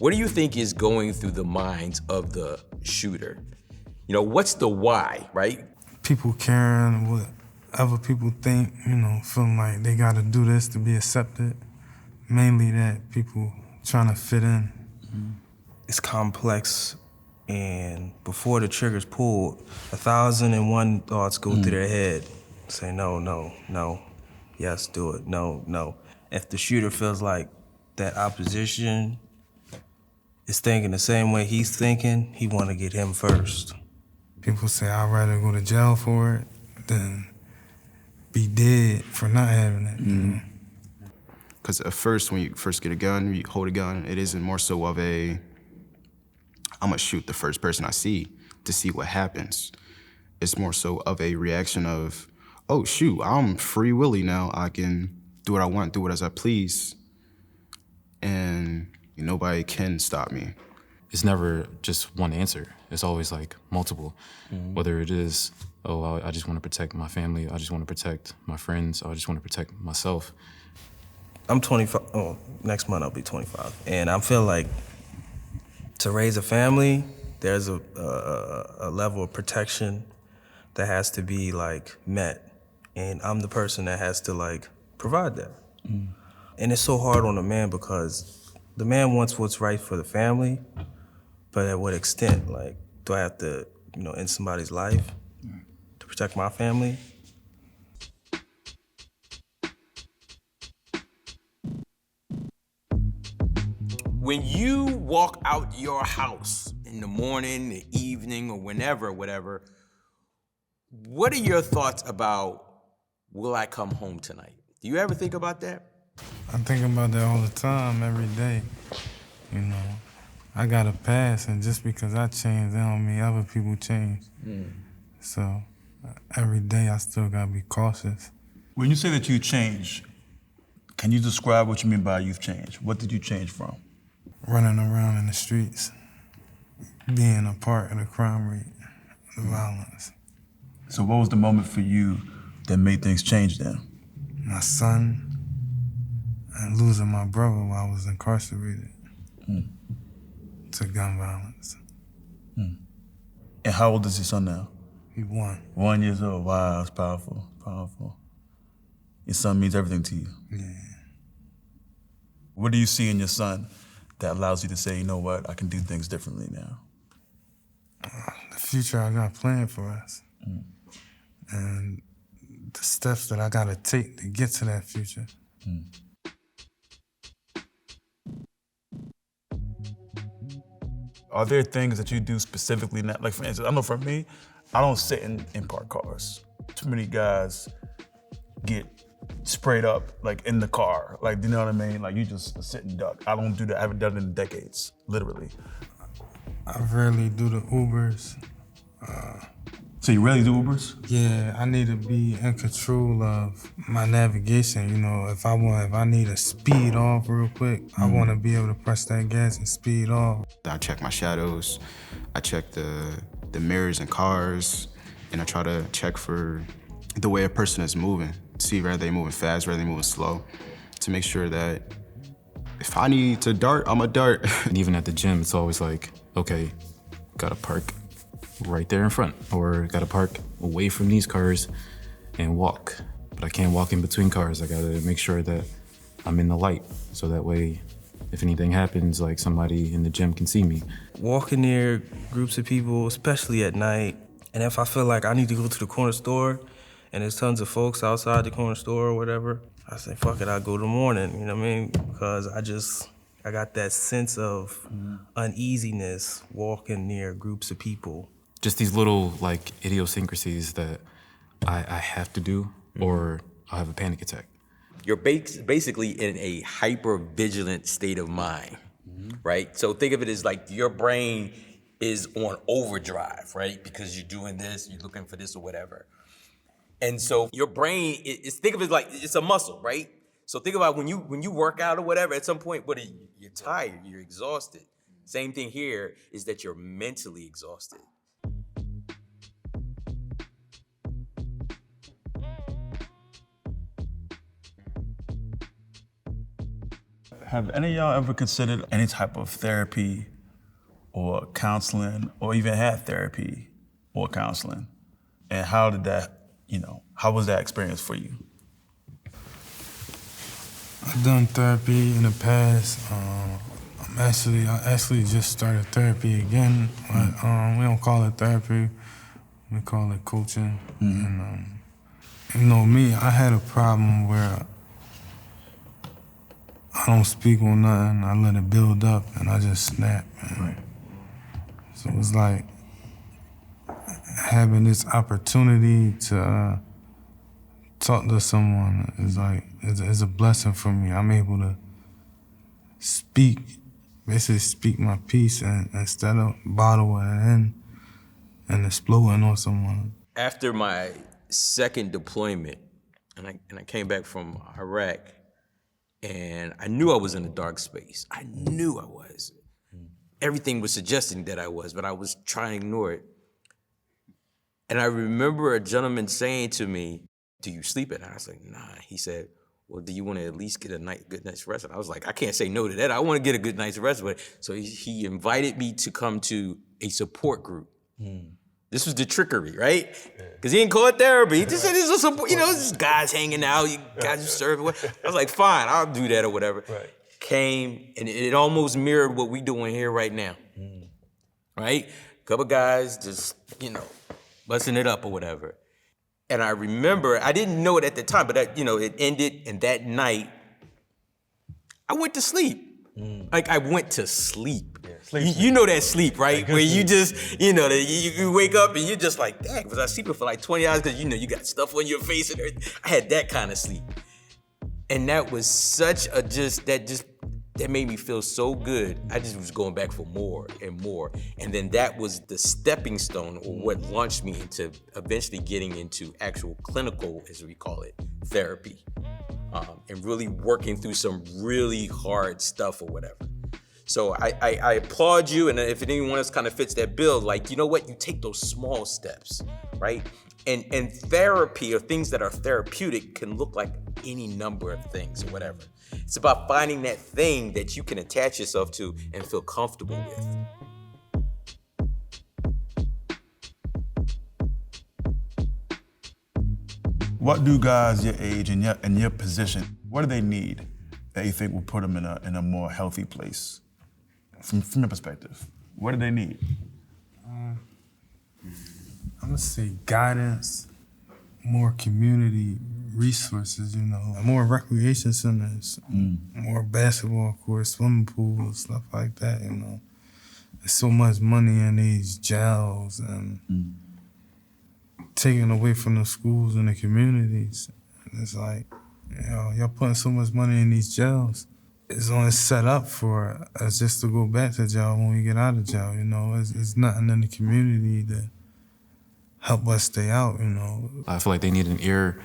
What do you think is going through the minds of the shooter? You know, what's the why, right? People caring what other people think, you know, feeling like they gotta do this to be accepted. Mainly that people trying to fit in. It's complex, and before the trigger's pulled, 1,001 thoughts go through their head. Say no, no, no, yes, do it, no, no. If the shooter feels like that opposition is thinking the same way he's thinking, he wanna get him first. People say I'd rather go to jail for it than be dead for not having it. You know? Because at first, when you first get a gun, you hold a gun, it isn't more so of a, I'm gonna shoot the first person I see to see what happens. It's more so of a reaction of, oh shoot, I'm free willy now. I can do what I want, do it as I please, and nobody can stop me. It's never just one answer. It's always like multiple. Whether it is, oh, I just want to protect my family, I just want to protect my friends, I just want to protect myself. I'm 25, next month I'll be 25. And I feel like to raise a family, there's a level of protection that has to be like met. And I'm the person that has to like provide that. And it's so hard on a man because the man wants what's right for the family, but at what extent? Like, do I have to, end somebody's life to protect my family? When you walk out your house in the morning, the evening, or whenever, whatever, what are your thoughts about, will I come home tonight? Do you ever think about that? I think about that all the time, every day. I got a past, and just because I changed, that don't mean other people change. So every day I still gotta be cautious. When you say that you changed, can you describe what you mean by you've changed? What did you change from? Running around in the streets, being a part of the crime rate, the violence. So what was the moment for you that made things change then? My son, and losing my brother while I was incarcerated to gun violence. And how old is your son now? He won. 1 year old. Wow, that's powerful, powerful. Your son means everything to you. Yeah. What do you see in your son that allows you to say, you know what, I can do things differently now? The future I got planned for us. And the steps that I gotta take to get to that future. Are there things that you do specifically now? Like for instance, I know for me, I don't sit in parked cars. Too many guys get sprayed up like in the car. Like, you know what I mean? Like you just sit and duck. I don't do that, I haven't done it in decades, literally. I rarely do the Ubers. So you rarely do Ubers? Yeah, I need to be in control of my navigation. If I need to speed off real quick, I want to be able to press that gas and speed off. I check my shadows, I check the mirrors in cars, and I try to check for the way a person is moving, see whether they're moving fast, whether they're moving slow, to make sure that if I need to dart, I'm a dart. And even at the gym, it's always like, okay, gotta park right there in front, or gotta park away from these cars and walk. But I can't walk in between cars. I gotta make sure that I'm in the light, so that way, if anything happens, like somebody in the gym can see me. Walking near groups of people, especially at night, and if I feel like I need to go to the corner store and there's tons of folks outside the corner store or whatever, I say, fuck it, I'll go to the morning, you know what I mean? Because I got that sense of uneasiness walking near groups of people. Just these little like idiosyncrasies that I have to do, or I'll have a panic attack. You're basically in a hyper-vigilant state of mind, right? So think of it as like your brain is on overdrive, right? Because you're doing this, you're looking for this or whatever. And so your brain, think of it like it's a muscle, right? So think about when you work out or whatever, at some point, you're tired, you're exhausted. Same thing here is that you're mentally exhausted. Have any of y'all ever considered any type of therapy or counseling, or even had therapy or counseling? And how did that, how was that experience for you? I've done therapy in the past. I actually just started therapy again. But, we don't call it therapy. We call it coaching. And me, I had a problem where I don't speak on nothing. I let it build up, and I just snap. Right. So it's like having this opportunity to talk to someone is a blessing for me. I'm able to basically speak my piece, and instead of bottling it in and exploding on someone. After my second deployment, and I came back from Iraq, and I knew I was in a dark space. I knew I was. Everything was suggesting that I was, but I was trying to ignore it. And I remember a gentleman saying to me, "Do you sleep at night?" I was like, "Nah." He said, "Well, do you want to at least get a good night's rest?" And I was like, I can't say no to that. I want to get a good night's rest. But so he invited me to come to a support group. This was the trickery, right? Because he didn't call it therapy. He just said this was support. Just guys hanging out, you guys serve. I was like, fine, I'll do that or whatever. Right. Came, and it almost mirrored what we doing here right now. Right? Couple guys just, busting it up or whatever. And I remember, I didn't know it at the time, but it ended, and that night, I went to sleep. Like, I went to sleep. Yeah, sleep. You know that sleep, right? Where you just, you wake up and you're just like, dang, was I sleeping for like 20 hours? Because, you got stuff on your face and everything. I had that kind of sleep. And that was such that made me feel so good. I just was going back for more and more. And then that was the stepping stone, or what launched me into eventually getting into actual clinical, as we call it, therapy. And really working through some really hard stuff or whatever. So I applaud you, and if anyone else kind of fits that bill, like, you know what, you take those small steps, right? And therapy, or things that are therapeutic, can look like any number of things or whatever. It's about finding that thing that you can attach yourself to and feel comfortable with. What do guys your age and your position, what do they need that you think will put them in a more healthy place? From your perspective, what do they need? I'm gonna say guidance, more community resources, more recreation centers, more basketball courts, swimming pools, stuff like that, There's so much money in these jails and taken away from the schools and the communities. And it's like, y'all putting so much money in these jails. It's only set up for us just to go back to jail when we get out of jail, It's nothing in the community to help us stay out, I feel like they need an ear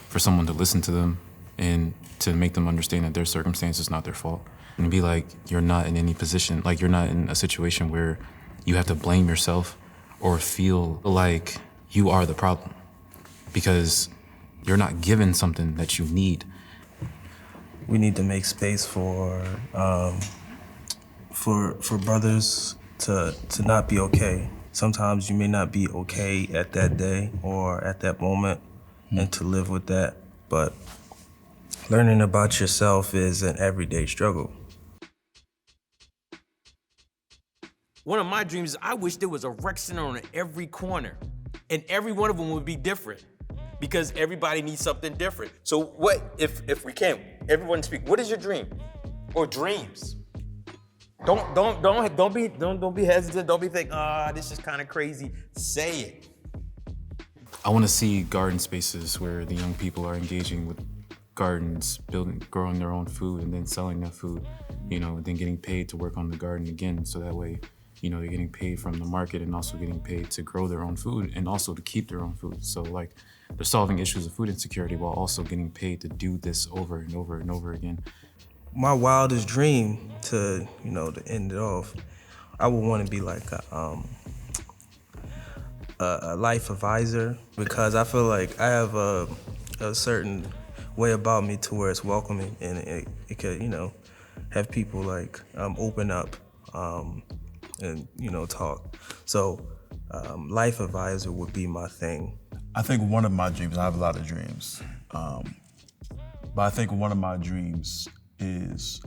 for someone to listen to them and to make them understand that their circumstance is not their fault. And be like, you're not in any position, like you're not in a situation where you have to blame yourself or feel like you are the problem, because you're not given something that you need. We need to make space for brothers to not be okay. Sometimes you may not be okay at that day or at that moment, and to live with that. But learning about yourself is an everyday struggle. One of my dreams is I wish there was a rec center on every corner, and every one of them would be different, because everybody needs something different. So what, if we can, everyone speak, what is your dream or dreams? Don't be hesitant. Don't be thinking, this is kind of crazy. Say it. I want to see garden spaces where the young people are engaging with gardens, growing their own food, and then selling that food, and then getting paid to work on the garden again. So that way, they're getting paid from the market and also getting paid to grow their own food and also to keep their own food. So like, they're solving issues of food insecurity while also getting paid to do this over and over and over again. My wildest dream, to end it off, I would want to be like a life advisor, because I feel like I have a certain way about me to where it's welcoming, and it could, have people like open up and talk. So life advisor would be my thing. I think one of my dreams, I have a lot of dreams, but I think one of my dreams is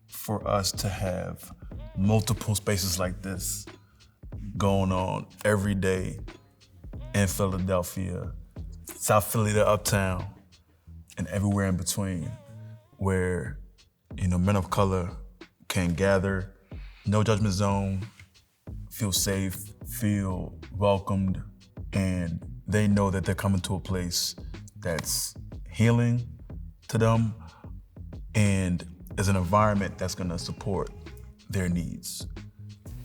for us to have multiple spaces like this going on every day in Philadelphia, South Philly to Uptown, and everywhere in between, where men of color can gather, no judgment zone, feel safe, feel welcomed, and they know that they're coming to a place that's healing to them and is an environment that's gonna support their needs.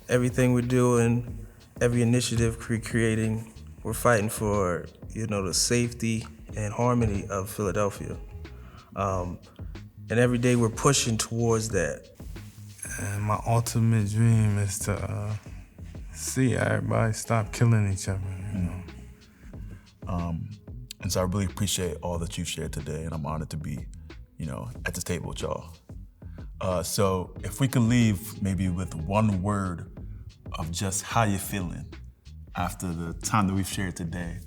Everything we're doing, every initiative we're creating, we're fighting for, the safety and harmony of Philadelphia. And every day we're pushing towards that. And my ultimate dream is to see everybody stop killing each other, And so I really appreciate all that you've shared today, and I'm honored to be, at this table with y'all. So if we could leave maybe with one word of just how you're feeling after the time that we've shared today.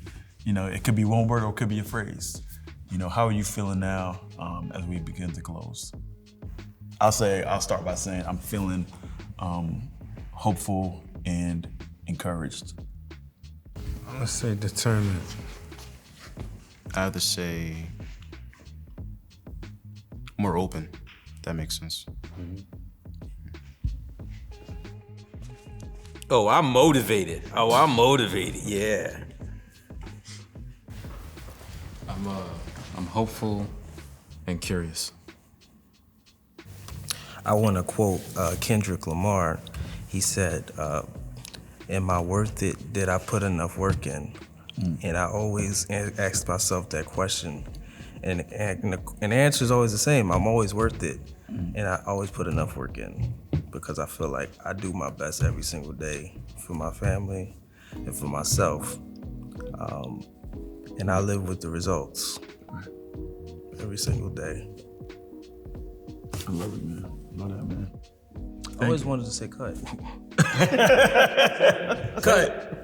It could be one word or it could be a phrase. How are you feeling now as we begin to close? I'll start by saying I'm feeling hopeful and encouraged. I'm gonna say determined. I have to say more open. That makes sense. Oh, I'm motivated. Yeah. I'm hopeful and curious. I want to quote Kendrick Lamar. He said, am I worth it? Did I put enough work in? And I always ask myself that question. And the answer is always the same. I'm always worth it. And I always put enough work in because I feel like I do my best every single day for my family and for myself. And I live with the results every single day. I love it, man. Love that, man. I always wanted to say cut. Cut.